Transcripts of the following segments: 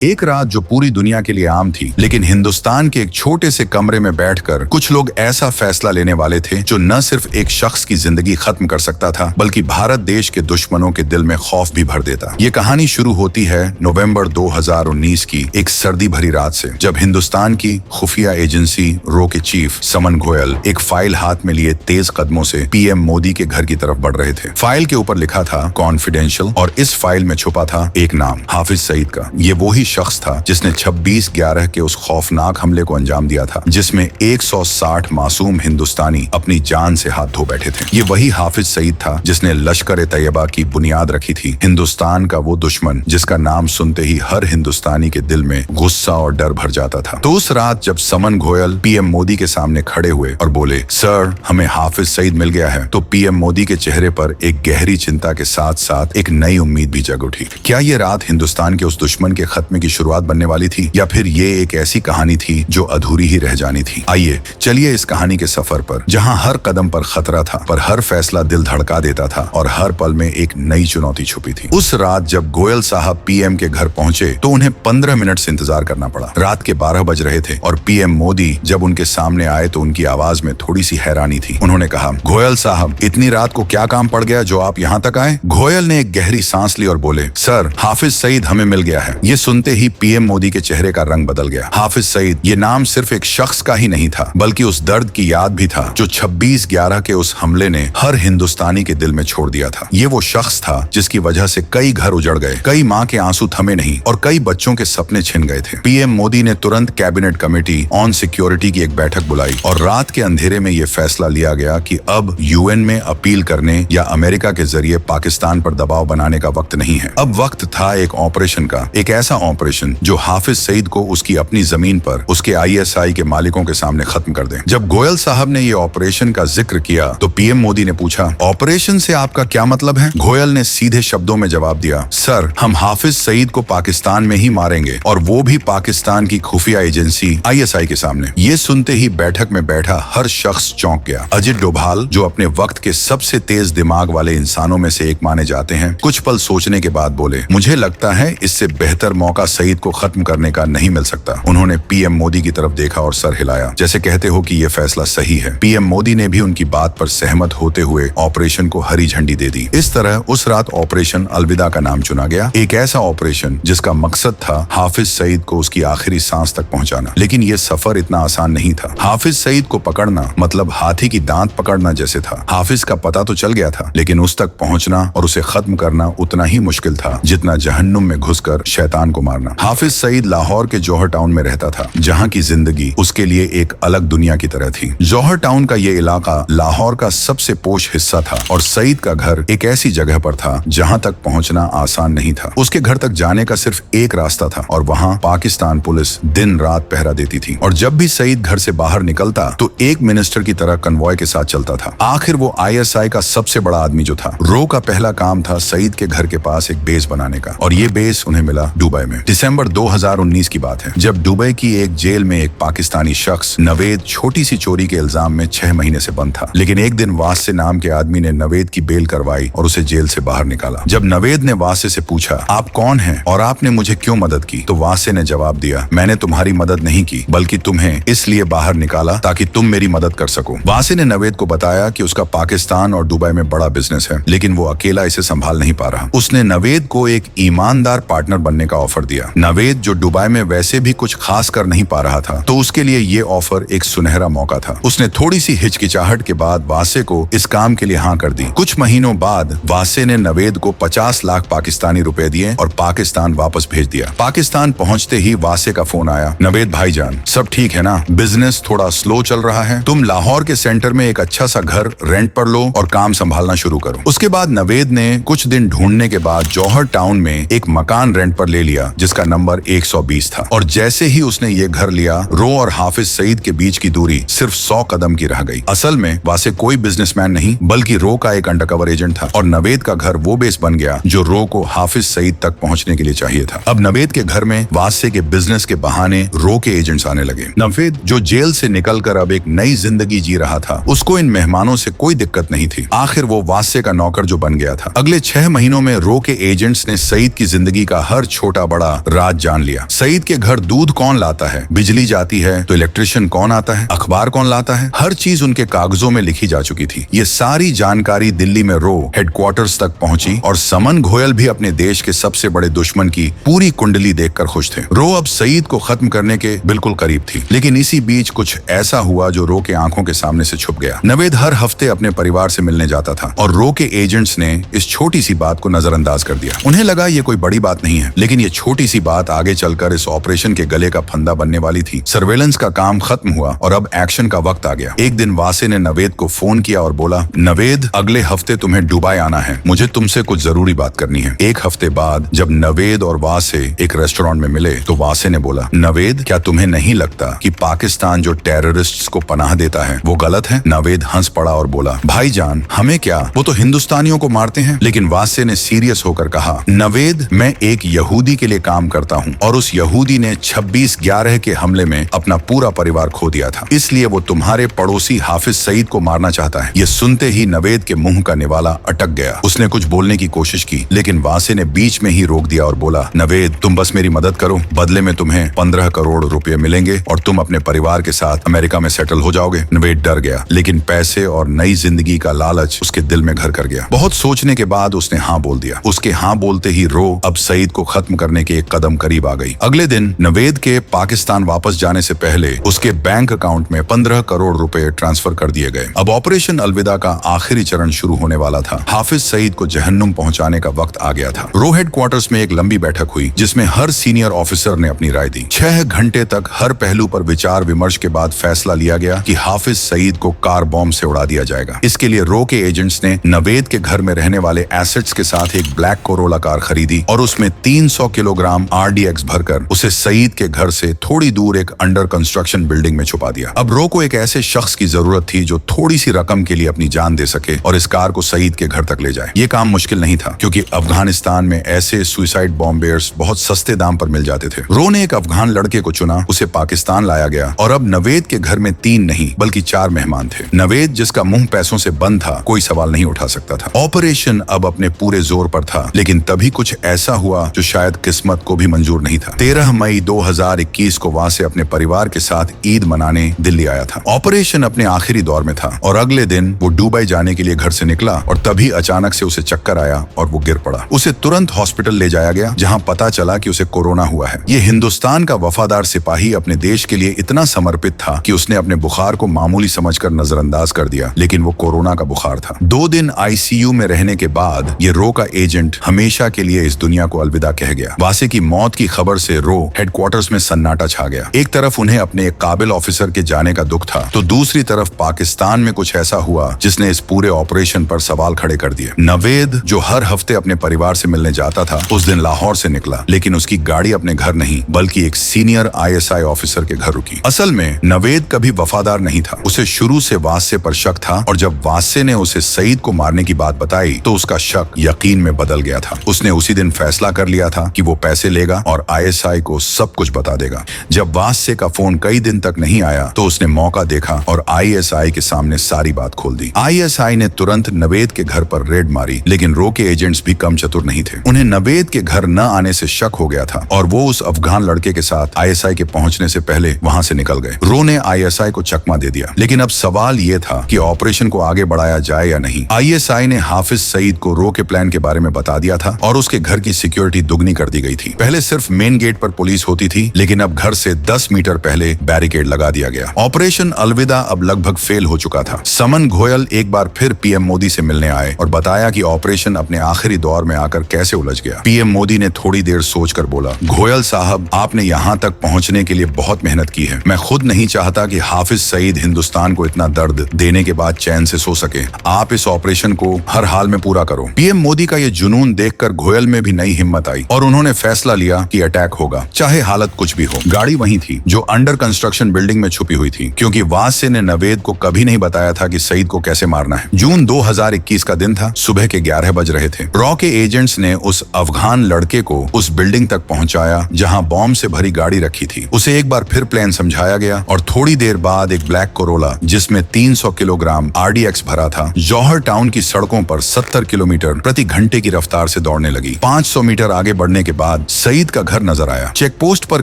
एक रात जो पूरी दुनिया के लिए आम थी, लेकिन हिंदुस्तान के एक छोटे से कमरे में बैठकर कुछ लोग ऐसा फैसला लेने वाले थे जो न सिर्फ एक शख्स की जिंदगी खत्म कर सकता था, बल्कि भारत देश के दुश्मनों के दिल में खौफ भी भर देता। ये कहानी शुरू होती है नवंबर 2019 की एक सर्दी भरी रात से, जब हिंदुस्तान की खुफिया एजेंसी रो के चीफ समन गोयल एक फाइल हाथ में लिए तेज कदमों से पीएम मोदी के घर की तरफ बढ़ रहे थे। फाइल के ऊपर लिखा था कॉन्फिडेंशियल, और इस फाइल में छुपा था एक नाम, हाफिज सईद का। ये वही शख्स था जिसने 26/11 के उस खौफनाक हमले को अंजाम दिया था, जिसमें 160 मासूम हिंदुस्तानी अपनी जान से हाथ धो बैठे थे। ये वही हाफिज सईद था जिसने लश्कर तैयबा की बुनियाद रखी थी, हिंदुस्तान का वो दुश्मन जिसका नाम सुनते ही हर हिंदुस्तानी के दिल में गुस्सा और डर भर जाता था। तो उस रात जब समन गोयल पीएम मोदी के सामने खड़े हुए और बोले, सर हमें हाफिज सईद मिल गया है, तो पीएम मोदी के चेहरे पर एक गहरी चिंता के साथ साथ एक नई उम्मीद भी जग उठी। क्या ये रात हिंदुस्तान के उस दुश्मन के खत्मे की शुरुआत बनने वाली थी, या फिर ये एक ऐसी कहानी थी जो अधूरी ही रह जानी थी? आइए चलिए इस कहानी के सफर पर, जहां हर कदम पर खतरा था, पर हर फैसला दिल धड़का देता था और हर पल में एक नई चुनौती छुपी थी। उस रात जब गोयल साहब पीएम के घर पहुंचे तो उन्हें 15 मिनट से इंतजार करना पड़ा। रात के 12 बज रहे थे और पीएम मोदी जब उनके सामने आए तो उनकी आवाज में थोड़ी सी हैरानी थी। उन्होंने कहा, गोयल साहब इतनी रात को क्या काम पड़ गया जो आप यहाँ तक आए? गोयल ने एक गहरी सांस ली और बोले, सर हाफिज सईद हमें मिल गया है। ये सुनते ही पीएम मोदी के चेहरे का रंग बदल गया। हाफिज सईद ये नाम सिर्फ एक शख्स का ही नहीं था, बल्कि उस दर्द की याद भी था जो 26/11 के उस हमले ने हर हिंदुस्तानी के दिल में छोड़ दिया था। ये वो शख्स था जिसकी वजह से कई घर उजड़ गए, कई माँ के आंसू थमे नहीं और कई बच्चों के सपने छिन गए थे। पीएम मोदी ने तुरंत कैबिनेट कमेटी ऑन सिक्योरिटी की एक बैठक बुलाई और रात के अंधेरे में ये फैसला लिया गया कि अब यूएन में अपील करने या अमेरिका के जरिए पाकिस्तान पर दबाव बनाने का वक्त नहीं है। अब वक्त था एक ऑपरेशन का, एक ऐसा ऑपरेशन जो हाफिज सईद को उसकी अपनी जमीन पर उसके आईएसआई के मालिकों के सामने खत्म कर दे। जब गोयल साहब ने ये ऑपरेशन का जिक्र किया तो पीएम मोदी ने पूछा, ऑपरेशन से आपका क्या मतलब है? गोयल ने सीधे शब्दों में जवाब दिया, सर हम हाफिज सईद को पाकिस्तान में ही मारेंगे, और वो भी पाकिस्तान की खुफिया एजेंसी आईएसआई के सामने। ये सुनते ही बैठक में बैठा हर शख्स चौंक गया। अजित डोभाल जो अपने वक्त के सबसे तेज दिमाग वाले इंसानों में से एक माने जाते हैं, कुछ पल सोचने के बाद बोले, मुझे लगता है इससे बेहतर मौका सईद को खत्म करने का नहीं मिल सकता। उन्होंने पीएम मोदी की तरफ देखा और सर हिलाया, जैसे कहते हो कि ये फैसला सही है। पीएम मोदी ने भी उनकी बात पर सहमत होते हुए ऑपरेशन को हरी झंडी दे दी। इस तरह उस रात ऑपरेशन अलविदा का नाम चुना गया, एक ऐसा ऑपरेशन जिसका मकसद था हाफिज सईद को उसकी आखिरी सांस तक पहुंचाना। लेकिन ये सफर इतना आसान नहीं था। हाफिज सईद को पकड़ना मतलब हाथी की दांत पकड़ना जैसे था। हाफिज का पता तो चल गया था, लेकिन उस तक पहुंचना और उसे खत्म करना उतना ही मुश्किल था जितना जहन्नुम में घुसकर शैतान को मारना। हाफिज सईद लाहौर के जौहर टाउन में रहता था, जहाँ की जिंदगी उसके लिए एक अलग दुनिया की तरह थी। जौहर टाउन का ये इलाका लाहौर का सबसे पोश हिस्सा था और सईद का घर एक ऐसी जगह पर था जहाँ तक पहुँचना आसान नहीं था। उसके घर तक जाने का सिर्फ एक रास्ता था और वहाँ पाकिस्तान पुलिस दिन रात पहरा देती थी। और जब भी सईद घर से बाहर निकलता तो एक मिनिस्टर की तरह कन्वॉय के साथ चलता था। आखिर वो आईएसआई का सबसे बड़ा आदमी जो था। रो का पहला काम था सईद के घर के पास एक बेस बनाने का, और ये बेस उन्हें मिला दुबई में। दिसंबर 2019 की बात है, जब दुबई की एक जेल में एक पाकिस्तानी शख्स नवेद छोटी सी चोरी के इल्जाम में 6 महीने से बंद था। लेकिन एक दिन वासे नाम के आदमी ने नवेद की बेल करवाई और उसे जेल से बाहर निकाला। जब नवेद ने वासे से पूछा, आप कौन हैं और आपने मुझे क्यों मदद की, तो वासे ने जवाब दिया, मैंने तुम्हारी मदद नहीं की, बल्कि तुम्हें इसलिए बाहर निकाला ताकि तुम मेरी मदद कर सको। वासे ने नवेद को बताया कि उसका पाकिस्तान और दुबई में बड़ा बिजनेस है, लेकिन वो अकेला इसे संभाल नहीं पा रहा। उसने नवेद को एक ईमानदार पार्टनर बनने का ऑफर दिया। नवेद जो दुबई में वैसे भी कुछ खास कर नहीं पा रहा था, तो उसके लिए ये ऑफर एक सुनहरा मौका था। उसने थोड़ी सी हिचकिचाहट के बाद वासे को इस काम के लिए हाँ कर दी। कुछ महीनों बाद वासे ने नवेद को 50 लाख पाकिस्तानी रुपए दिए और पाकिस्तान वापस भेज दिया। पाकिस्तान पहुंचते ही वासे का फोन आया, नवेद भाईजान सब ठीक है ना? बिजनेस थोड़ा स्लो चल रहा है, तुम लाहौर के सेंटर में एक अच्छा सा घर रेंट पर लो और काम संभालना शुरू करो। उसके बाद नवेद ने कुछ दिन ढूंढने के बाद जौहर टाउन में एक मकान रेंट पर ले लिया जिसका नंबर 120 था। और जैसे ही उसने ये घर लिया, रो और हाफिज सईद के बीच की दूरी सिर्फ 100 कदम की रह गई। असल में वासे कोई बिजनेसमैन नहीं, बल्कि रो का एक अंडरकवर एजेंट था और नवेद का घर वो बेस बन गया जो रो को हाफिज सईद तक पहुंचने के लिए चाहिए था। अब नवेद के घर में वासे के बिजनेस के बहाने रो के एजेंट्स आने लगे। नवेद जो जेल से निकलकर अब एक नई जिंदगी जी रहा था, उसको इन मेहमानों से कोई दिक्कत नहीं थी। आखिर वो वासे का नौकर जो बन गया था। अगले 6 महीनों में रो के एजेंट्स ने सईद की जिंदगी का हर छोटा बड़ा राज जान लिया। सईद के घर दूध कौन लाता है, बिजली जाती है तो इलेक्ट्रिशियन कौन आता है, अखबार कौन लाता है, हर चीज उनके कागजों में लिखी जा चुकी थी। ये सारी जानकारी दिल्ली में रो हेडक्वार्टर्स तक पहुंची और समन घोयल भी अपने देश के सबसे बड़े दुश्मन की पूरी कुंडली देखकर खुश थे। रो अब सईद को खत्म करने के बिल्कुल करीब थी, लेकिन इसी बीच कुछ ऐसा हुआ जो रो के आंखों के सामने से छुप गया। नवेद हर हफ्ते अपने परिवार से मिलने जाता था और रो के एजेंट्स ने इस छोटी सी बात को नजरअंदाज कर दिया। उन्हें लगा ये कोई बड़ी बात नहीं है, लेकिन ये छोटी सी बात आगे चलकर इस ऑपरेशन के गले का फंदा बनने वाली थी। सर्वेलेंस का काम खत्म हुआ और अब एक्शन का वक्त आ गया। एक दिन वासे ने नवेद को फोन किया और बोला, नवेद, अगले हफ्ते तुम्हें दुबई आना है, मुझे तुमसे कुछ जरूरी बात करनी है। एक हफ्ते बाद जब नवेद और वासे एक रेस्टोरेंट में मिले तो वासे ने बोला, नवेद, क्या तुम्हें नहीं लगता कि पाकिस्तान जो टेररिस्ट्स को पनाह देता है वो गलत है? नवेद हंस पड़ा और बोला, भाईजान, हमें क्या, वो तो हिंदुस्तानियों को मारते हैं। लेकिन वासे ने सीरियस होकर कहा, नवेद, मैं एक यहूदी के लिए काम करता हूँ और उस यहूदी ने 26/11 के हमले में अपना पूरा परिवार खो दिया था, इसलिए वो तुम्हारे पड़ोसी हाफिज सईद को मारना चाहता है। ये सुनते ही नवेद के मुंह का निवाला अटक गया। उसने कुछ बोलने की कोशिश की, लेकिन वासे ने बीच में ही रोक दिया और बोला, नवेद, तुम बस मेरी मदद करो, बदले में तुम्हें 15 करोड़ रुपए मिलेंगे और तुम अपने परिवार के साथ अमेरिका में सेटल हो जाओगे। नवेद डर गया, लेकिन पैसे और नई जिंदगी का लालच उसके दिल में घर कर गया। बहुत सोचने के बाद उसने हाँ बोल दिया। उसके हाँ बोलते ही रो अब सईद को खत्म करने के एक कदम करीब आ गई। अगले दिन नवेद के पाकिस्तान वापस जाने से पहले उसके बैंक अकाउंट में 15 करोड़ रुपए ट्रांसफर कर दिए गए। अब ऑपरेशन अलविदा का आखिरी चरण शुरू होने वाला था। हाफिज सईद को जहन्नुम पहुंचाने का वक्त आ गया था। रो हेडक्वार्टर्स में एक लंबी बैठक हुई जिसमें हर सीनियर ऑफिसर ने अपनी राय दी। 6 घंटे तक हर पहलू पर विचार विमर्श के बाद फैसला लिया गया कि हाफिज सईद को कार बॉम्ब से उड़ा दिया जाएगा। इसके लिए रो के एजेंट्स ने नवेद के घर में रहने वाले एसेट्स के साथ एक ब्लैक कोरोला कार खरीदी और उसमें 300 किलोग्राम RDX भरकर उसे सईद के घर से थोड़ी दूर एक अंडर कंस्ट्रक्शन बिल्डिंग में छुपा दिया। अब रो को एक ऐसे शख्स की जरूरत थी जो थोड़ी सी रकम के लिए अपनी जान दे सके और इस कार को सईद के घर तक ले जाए। ये काम मुश्किल नहीं था, क्योंकि अफगानिस्तान में ऐसे सुसाइड बॉम्बेयर्स बहुत सस्ते दाम पर मिल जाते थे। रो ने एक अफगान लड़के को चुना, उसे पाकिस्तान लाया गया और अब नवेद के घर में 3 नहीं बल्कि 4 मेहमान थे। नवेद, जिसका मुंह पैसों से बंद था, कोई सवाल नहीं उठा सकता था। ऑपरेशन अब अपने पूरे जोर पर था, लेकिन तभी कुछ ऐसा हुआ जो शायद किस्मत को भी मंजूर नहीं था। 13 मई 2021 को वासे अपने परिवार के साथ ईद मनाने दिल्ली आया था। ऑपरेशन अपने आखिरी दौर में था और अगले दिन वो दुबई जाने के लिए घर से निकला और तभी अचानक से उसे चक्कर आया और वो गिर पड़ा। उसे तुरंत हॉस्पिटल ले जाया गया, जहां पता चला कि उसे कोरोना हुआ है। ये हिंदुस्तान का वफादार सिपाही अपने देश के लिए इतना समर्पित था कि उसने अपने बुखार को मामूली समझकर नजरअंदाज कर दिया, लेकिन वो कोरोना का बुखार था। 2 दिन ICU में रहने के बाद ये रो का एजेंट हमेशा के लिए इस दुनिया को अलविदा कह गया। वासे की मौत की खबर से रो हेडक्वार्टर्स में सन्नाटा छा गया। एक तरफ उन्हें अपने एक काबिल ऑफिसर के जाने का दुख था, तो दूसरी तरफ पाकिस्तान में कुछ ऐसा हुआ जिसने इस पूरे ऑपरेशन पर सवाल खड़े कर दिए। नवेद, जो हर हफ्ते अपने परिवार से मिलने जाता था, उस दिन लाहौर से निकला, लेकिन उसकी गाड़ी अपने घर नहीं बल्कि एक सीनियर ISI ऑफिसर के घर रुकी। असल में नवेद कभी वफादार नहीं था। उसे शुरू से वासे पर शक था और जब वासे ने उसे सईद को मारने की बात बताई तो उसका शक यकीन में बदल गया था। उसने उसी दिन फैसला कर लिया था कि वो पैसे लेगा और ISI को सब कुछ बता देगा। जब वासे का फोन कई दिन तक नहीं आया तो उसने मौका देखा और ISI के सामने सारी बात खोल दी। ISI ने तुरंत नवेद के घर पर रेड मारी, लेकिन रो के एजेंट्स भी कम चतुर नहीं थे। उन्हें नवेद के घर न आने से शक हो गया था और वो उस अफगान लड़के के साथ ISI के पहुंचने से पहले वहां से निकल गए। रो ने ISI को चकमा दे दिया, लेकिन अब सवाल ये था कि ऑपरेशन को आगे बढ़ाया जाए या नहीं। ISI ने हाफिज सईद को रो के प्लान के बारे में बता दिया था और उसके घर की सिक्योरिटी दुगनी कर दी गई थी। पहले सिर्फ मेन गेट पर पुलिस होती थी, लेकिन अब घर से 10 मीटर पहले बैरिकेड लगा दिया गया। ऑपरेशन अलविदा अब लगभग फेल हो चुका था। समन घोयल एक बार फिर PM मोदी से मिलने आए और बताया कि ऑपरेशन अपने आखिरी दौर में आकर कैसे उलझ गया। PM मोदी ने थोड़ी देर सोचकर बोला, घोयल साहब, आपने यहाँ तक पहुँचने के लिए बहुत मेहनत की है। मैं खुद नहीं चाहता कि हाफिज सईद हिंदुस्तान को इतना दर्द देने के बाद चैन से सो सके। आप इस ऑपरेशन को हर हाल में पूरा करो। PM मोदी का ये जुनून देखकर घोयल में भी नई हिम्मत आई और उन्होंने फैसला लिया कि अटैक होगा, चाहे हालत कुछ भी हो। गाड़ी वही थी जो अंडर कंस्ट्रक्शन बिल्डिंग में छुपी हुई थी, क्योंकि वासे ने नवेद को कभी नहीं बताया था कि सईद को कैसे मारना है। जून 2021 का दिन था। सुबह के 11 बज रहे थे। रॉ के एजेंट्स ने उस अफगान लड़के को उस बिल्डिंग तक पहुंचाया जहां बॉम्ब से भरी गाड़ी रखी थी। उसे एक बार फिर प्लान समझाया गया और थोड़ी देर बाद एक ब्लैक कोरोला जिसमें 300 किलोग्राम RDX भरा था, जौहर टाउन की सड़कों पर 70 किलोमीटर प्रति घंटे की रफ्तार से दौड़ने लगी। 500 मीटर आगे बढ़ने के बाद बाद सईद का घर नजर आया। चेक पोस्ट पर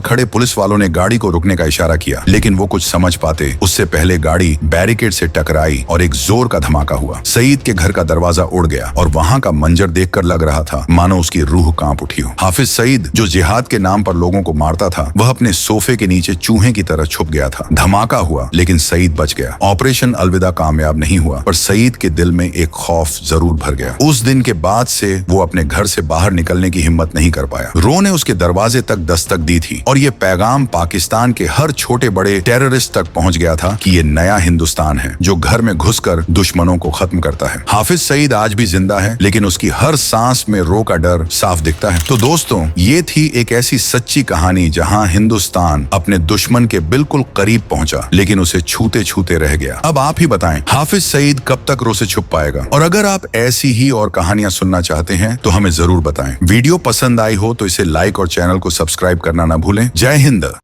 खड़े पुलिस वालों ने गाड़ी को रुकने का इशारा किया, लेकिन वो कुछ समझ पाते उससे पहले गाड़ी बैरिकेड से टकराई और एक जोर का धमाका हुआ। सईद के घर का दरवाजा उड़ गया और वहां का मंजर देखकर लग रहा था मानो उसकी रूह कांप उठी हो। हाफिज सईद, जो जिहाद के नाम पर लोगों को मारता था, वह अपने सोफे के नीचे चूहे की तरह छुप गया था। धमाका हुआ, लेकिन सईद बच गया। ऑपरेशन अलविदा कामयाब नहीं हुआ, पर सईद के दिल में एक खौफ जरूर भर गया। उस दिन के बाद से वो अपने घर से बाहर निकलने की हिम्मत नहीं कर पाया। रो ने उसके दरवाजे तक दस्तक दी थी और ये पैगाम पाकिस्तान के हर छोटे बड़े टेररिस्ट तक पहुंच गया था कि ये नया हिंदुस्तान है जो घर में घुसकर दुश्मनों को खत्म करता है। हाफिज सईद आज भी जिंदा है, लेकिन उसकी हर सांस में रो का डर साफ दिखता है। तो दोस्तों, ये थी एक ऐसी सच्ची कहानी जहां हिंदुस्तान अपने दुश्मन के बिल्कुल करीब पहुंचा, लेकिन उसे छूते छूते रह गया। अब आप ही बताएं, हाफिज सईद कब तक रो से छुप पाएगा? और अगर आप ऐसी ही और कहानियां सुनना चाहते हैं तो हमें जरूर बताएं। वीडियो पसंद आई हो तो इसे लाइक और चैनल को सब्सक्राइब करना ना भूलें। जय हिंद।